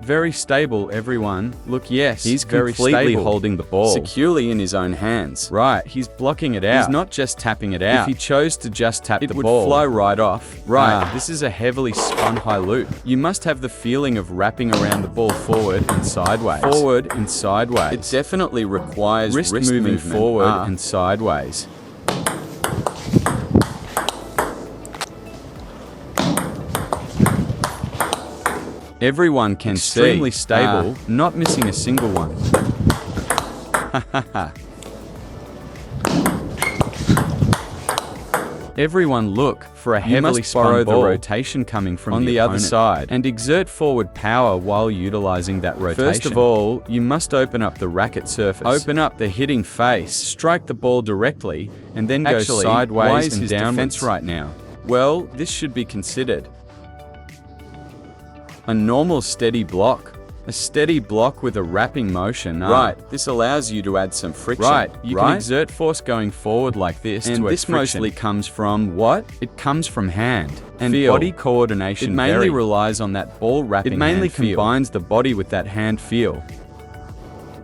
Very stable, everyone. Look, yes, He's very completely stable. holding the ball securely in his own hands. Right, he's blocking it out. He's not just tapping it out. If he chose to just tap the ball, it would fly right off. Right, this is a heavily spun high loop. You must have the feeling of wrapping around the ball forward and sideways. Forward and sideways. It definitely requires wrist moving forward and sideways. Everyone can see. Extremely stable, not missing a single one. Everyone look for a heavily spun ball. The rotation coming from on the other side and exert forward power while utilizing that rotation. First of all, you must open up the racket surface. Open up the hitting face. Strike the ball directly and then go sideways and downwards. Defense right now. Well, this should be considered a normal steady block. A steady block with a wrapping motion. Right, this allows you to add some friction. Right, you can exert force going forward like this. And this mostly comes from what? It comes from hand and body coordination. It mainly relies on that ball wrapping. It mainly combines the body with that hand feel,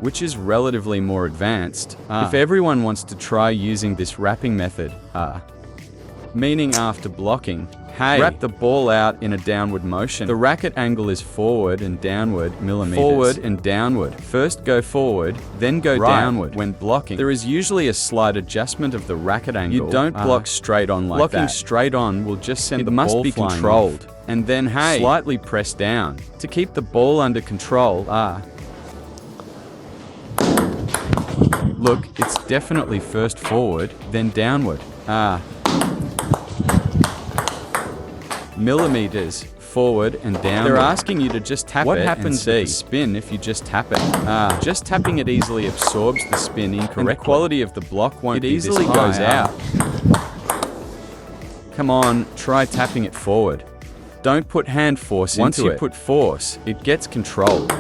which is relatively more advanced. If everyone wants to try using this wrapping method, meaning after blocking, wrap the ball out in a downward motion. The racket angle is forward and downward millimeters. Forward and downward. First go forward, then go downward. When blocking, there is usually a slight adjustment of the racket angle. You don't block straight on like that. Blocking straight on will just send the ball flying. It must be controlled. And then slightly press down to keep the ball under control. Look, it's definitely first forward, then downward. Millimeters forward and down. They're asking you to just tap it. What happens with the spin if you just tap it? Just tapping it easily absorbs the spin incorrectly. And the quality of the block won't be this high. It easily goes out. Come on, try tapping it forward. Don't put hand force into it. Once you put force, it gets controlled.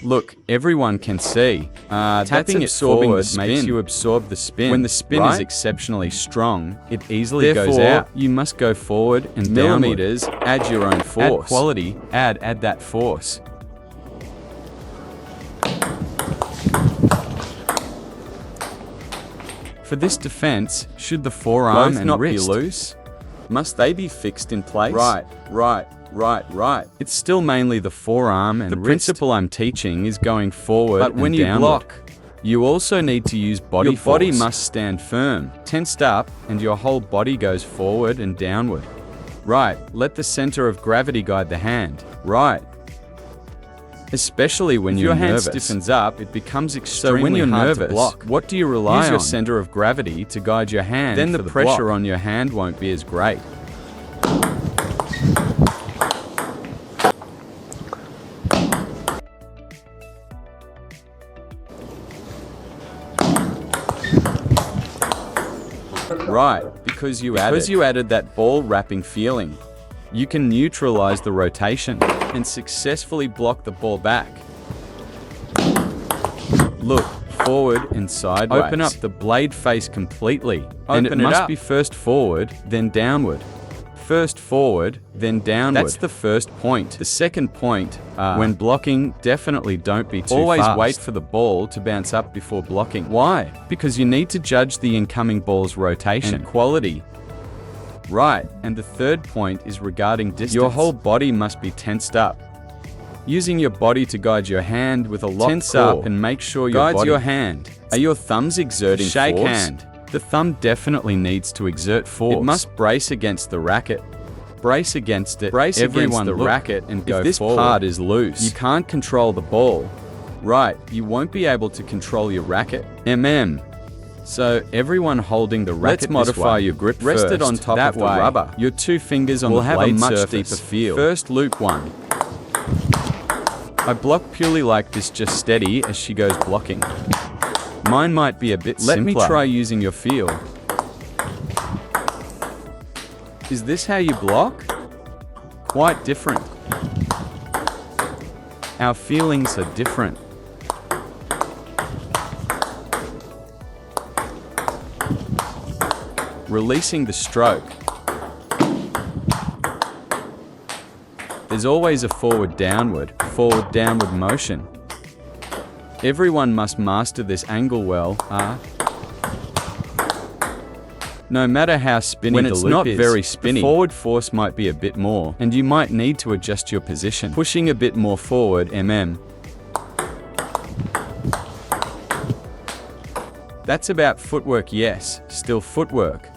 Look, everyone can see. Tapping it forward makes you absorb the spin. When the spin is exceptionally strong, it easily goes out. You must go forward and millimeters, add your own force. Add quality, add that force. For this defense, should the forearm and wrist not be loose? Must they be fixed in place? Right. It's still mainly the forearm and wrist. The principle I'm teaching is going forward and downward. But when you block, you also need to use body force. Your body must stand firm, tensed up, and your whole body goes forward and downward. Right, let the center of gravity guide the hand. Right. Especially when your hand stiffens up, it becomes extremely hard to block. What do you rely on? Use your center of gravity to guide your hand. Then the pressure on your hand won't be as great. Right, because you added that ball wrapping feeling. You can neutralize the rotation and successfully block the ball back. Look, forward and sideways. Open up the blade face completely, and it must be first forward, then downward. First forward, then downward. That's the first point. The second point, when blocking, definitely don't be too fast. Always wait for the ball to bounce up before blocking. Why? Because you need to judge the incoming ball's rotation and quality. Right, and the third point is regarding distance. Your whole body must be tensed up. Using your body to guide your hand with a locked core. Tense up and make sure your body your hand. Are your thumbs exerting force? Shake hand. The thumb definitely needs to exert force. It must brace against the racket. Brace against it. Brace against the racket and go forward. If this part is loose, you can't control the ball. Right, you won't be able to control your racket. So everyone holding the racket. Let's modify your grip first. Rest it on top of the rubber. Your two fingers on the blade surface. Will have a much deeper feel. First loop one. I block purely like this, just steady as she goes blocking. Mine might be a bit simpler. Let me try using your feel. Is this how you block? Quite different. Our feelings are different. Releasing the stroke. There's always a forward-downward motion. Everyone must master this angle well. No matter how spinny the loop is, when it's not very spinny, the forward force might be a bit more, and you might need to adjust your position, pushing a bit more forward. That's about footwork, yes, still footwork.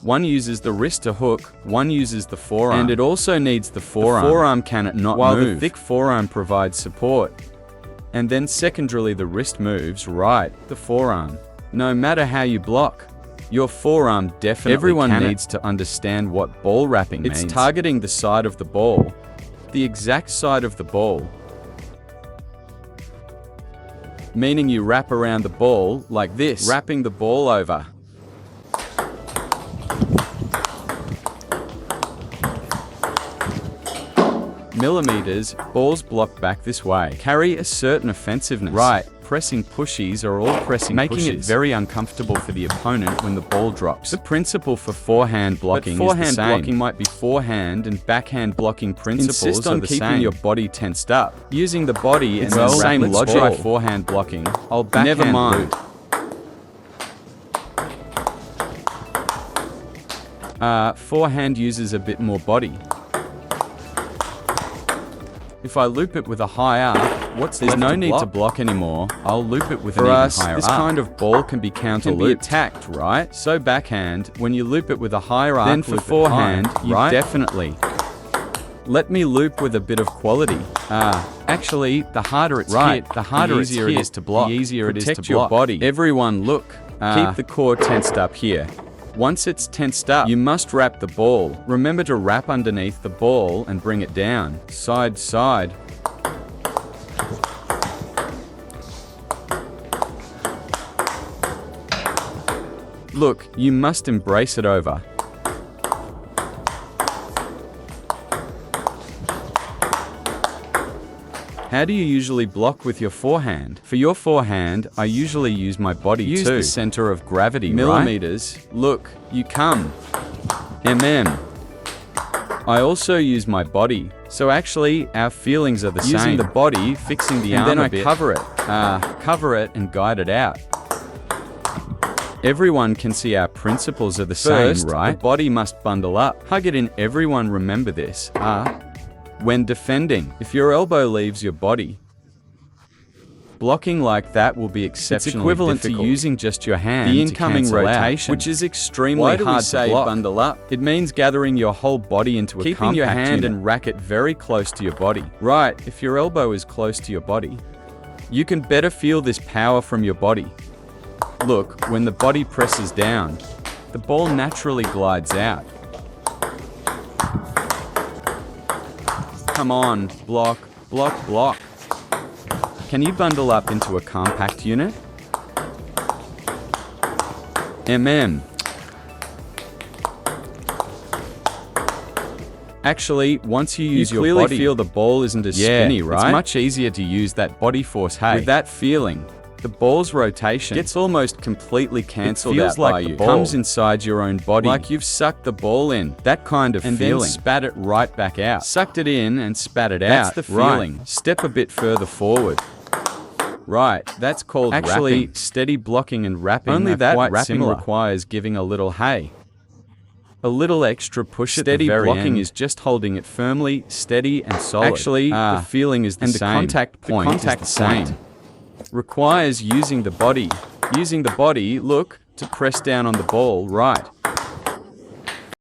One uses the wrist to hook, one uses the forearm. And it also needs the forearm. The forearm cannot not while move. The thick forearm provides support. And then secondarily the wrist moves, right, the forearm. No matter how you block, your forearm definitely Everyone needs to understand what ball wrapping means. It's targeting the side of the ball, the exact side of the ball. Meaning you wrap around the ball like this, wrapping the ball over. Millimeters, balls blocked back this way carry a certain offensiveness. Right, pressing pushies are all pressing making pushes, it very uncomfortable for the opponent when the ball drops. The principle for forehand blocking is the same. Forehand blocking might be forehand and backhand blocking principles. Insist on keeping your body tensed up, using the body and the same logic. Try forehand blocking. I'll backhand never mind. Forehand uses a bit more body. If I loop it with a high arc, there's no need to block anymore. I'll loop it with an even higher arc. This kind of ball can be counter-looped, attacked, right? So backhand, when you loop it with a higher arc, then for forehand, you definitely. Let me loop with a bit of quality. Actually, the harder it's hit, the harder easier it is to block. The easier it is to block. Protect your body. Everyone, look. Keep the core tensed up here. Once it's tensed up, you must wrap the ball. Remember to wrap underneath the ball and bring it down, side, side. Look, you must embrace it over. How do you usually block with your forehand? For your forehand, I usually use my body too. Use the center of gravity, millimeters. Right? Look, you come. I also use my body. So actually, our feelings are the same. Using the body, fixing the arm a bit. And then I cover it and guide it out. Everyone can see our principles are the same, right? The body must bundle up. Hug it in. Everyone remember this. When defending, if your elbow leaves your body, blocking like that will be exceptionally equivalent difficult. To using just your hand. The incoming rotation, which is extremely hard to block. Bundle up? It means gathering your whole body into a compact your hand unit. And racket very close to your body. Right, if your elbow is close to your body, you can better feel this power from your body. Look, when the body presses down, the ball naturally glides out. Come on, block, block, block. Can you bundle up into a compact unit? Actually, once you use your body, you clearly feel the ball isn't as spinny, right? It's much easier to use that body force. With that feeling, the ball's rotation gets almost completely cancelled out by you. It comes inside your own body, like you've sucked the ball in. That kind of feeling. And then spat it right back out. Sucked it in and spat it out. That's the feeling. Right. Step a bit further forward. Right, that's called actually wrapping. Steady blocking and wrapping. Only that wrapping requires giving a little a little extra push. Steady blocking is just holding it firmly, steady and solid. Actually, the feeling is the same. And the contact point is the same. Requires using the body, look, to press down on the ball, right.